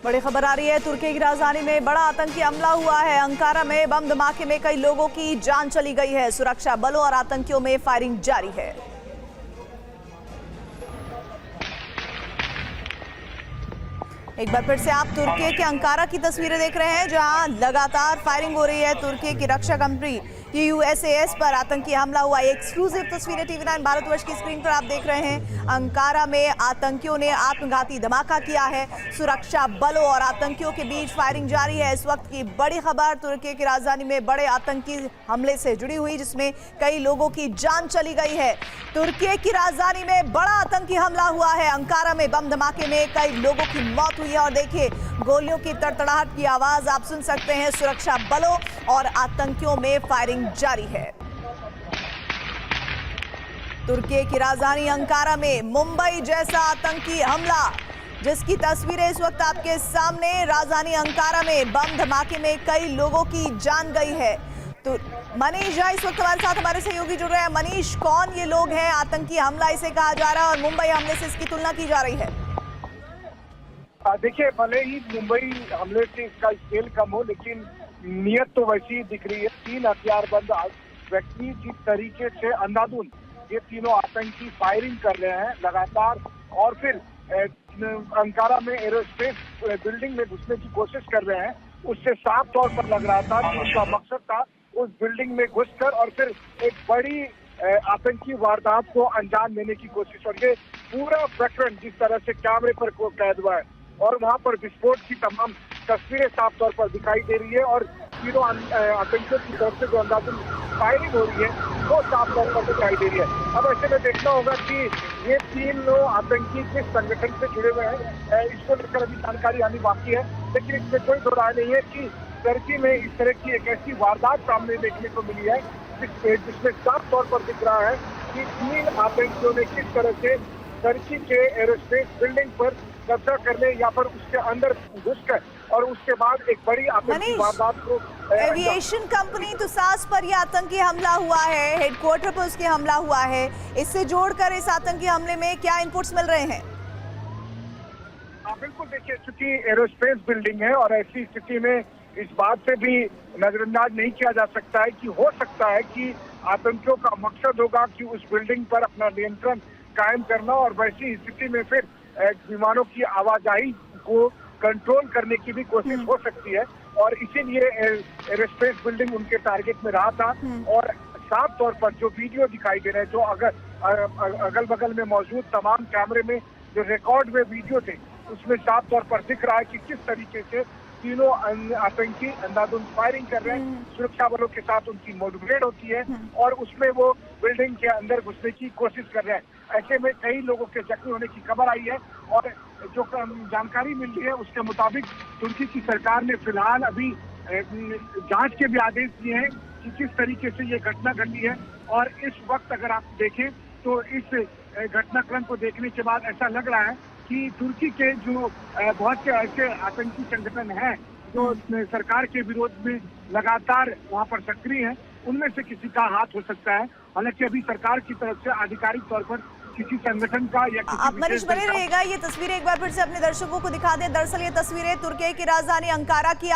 बड़ी खबर आ रही है। तुर्की की राजधानी में बड़ा आतंकी हमला हुआ है। अंकारा में बम धमाके में कई लोगों की जान चली गई है। सुरक्षा बलों और आतंकियों में फायरिंग जारी है। एक बार फिर से आप तुर्की के अंकारा की तस्वीरें देख रहे हैं, जहां लगातार फायरिंग हो रही है। तुर्की की रक्षा कंपनी TUSAS पर आतंकी हमला हुआ। एक्सक्लूसिव तस्वीरें TV9 भारतवर्ष की स्क्रीन पर आप देख रहे हैं। अंकारा में आतंकियों ने आत्मघाती धमाका किया है। सुरक्षा बलों और आतंकियों के बीच फायरिंग जारी है। इस वक्त की बड़ी खबर तुर्की की राजधानी में बड़े आतंकी हमले से जुड़ी हुई, जिसमें कई लोगों की जान चली गई है। तुर्की की राजधानी में बड़ा आतंकी हमला हुआ है। अंकारा में बम धमाके में कई लोगों की मौत हुई है और देखिए गोलियों की तड़तड़ाहट की आवाज आप सुन सकते हैं। सुरक्षा बलों और आतंकियों में फायरिंग जारी है। तुर्की की राजधानी अंकारा में मुंबई जैसा आतंकी हमला, जिसकी तस्वीरें इस वक्त आपके सामने। राजधानी अंकारा में बम धमाके में कई लोगों की जान गई है। तो मनीष झा इस वक्त हमारे साथ हमारे सहयोगी जुड़ रहे हैं। मनीष, कौन ये लोग हैं? आतंकी हमला इसे कहा जा रहा है और मुंबई हमले से इसकी तुलना की जा रही है। देखिए, भले ही मुंबई हमले से इसका स्केल कम हो, लेकिन नियत तो वैसी ही दिख रही है। 3 हथियारबंद व्यक्ति जिस तरीके से अंधाधुंध ये तीनों आतंकी फायरिंग कर रहे हैं लगातार, और फिर अंकारा में एरोस्पेस बिल्डिंग में घुसने की कोशिश कर रहे हैं, उससे साफ तौर पर लग रहा था कि उनका मकसद था उस बिल्डिंग में घुसकर और फिर एक बड़ी आतंकी वारदात को अंजाम देने की कोशिश। और ये पूरा प्रकरण जिस तरह से कैमरे पर कैद हुआ है और वहां पर विस्फोट की तमाम तस्वीरें साफ तौर पर दिखाई दे रही है, और तीनों आतंकियों की तरफ से जो अंदाज़ फायरिंग हो रही है वो साफ तौर पर दिखाई दे रही है। अब ऐसे में देखना होगा कि ये 3 लोग आतंकी किस संगठन से जुड़े हुए हैं, इसको लेकर अभी जानकारी आनी बाकी है। लेकिन इसमें कोई दो राय नहीं है कि तुर्की में इस तरह की एक ऐसी वारदात सामने देखने को मिली है जिसमें साफ तौर पर दिख रहा है कि 3 आतंकियों ने किस तरह से तुर्की के एरोस्पेस बिल्डिंग पर कब्जा करने या पर उसके अंदर घुसकर और उसके बाद एक बड़ी आतंकी वारदात को एविएशन कंपनी तुसास पर यह आतंकी हमला हुआ है, हेडक्वार्टर पर उसके हमला हुआ है। इससे जोड़कर इस आतंकी हमले में क्या इनपुट्स मिल रहे हैं? बिल्कुल, देखिए, चूंकि एरोस्पेस बिल्डिंग है और ऐसी स्थिति में इस बात से भी नजरअंदाज नहीं किया जा सकता है कि हो सकता है कि आतंकियों का मकसद होगा कि उस बिल्डिंग पर अपना नियंत्रण कायम करना, और वैसी स्थिति में फिर विमानों की आवाजाही को कंट्रोल करने की भी कोशिश हो सकती है, और इसीलिए एरोस्पेस बिल्डिंग उनके टारगेट में रहा था। और साफ तौर पर जो वीडियो दिखाई दे रहे हैं, जो अगल बगल में मौजूद तमाम कैमरे में जो रिकॉर्ड में वीडियो थे, उसमें साफ तौर पर दिख रहा है कि किस तरीके से तीनों आतंकी अंधाधुंध फायरिंग कर रहे हैं। सुरक्षा बलों के साथ उनकी मुठभेड़ होती है और उसमें वो बिल्डिंग के अंदर घुसने की कोशिश कर रहे हैं। ऐसे में कई लोगों के जख्मी होने की खबर आई है, और जो जानकारी मिल रही है उसके मुताबिक तुर्की की सरकार ने फिलहाल अभी जांच के भी आदेश दिए हैं कि किस तरीके से ये घटना घटी है। और इस वक्त अगर आप देखें तो इस घटनाक्रम को देखने के बाद ऐसा लग रहा है कि तुर्की के जो बहुत से ऐसे आतंकी संगठन हैं जो सरकार के विरोध में लगातार वहां पर सक्रिय हैं, उनमें से किसी का हाथ हो सकता है। हालांकि अभी सरकार की तरफ से आधिकारिक तौर पर किसी संगठन का या किसी आप मनीष बने रहेगा। ये तस्वीरें एक बार फिर से अपने दर्शकों को दिखा दें। दरअसल ये तस्वीरें तुर्की की राजधानी अंकारा की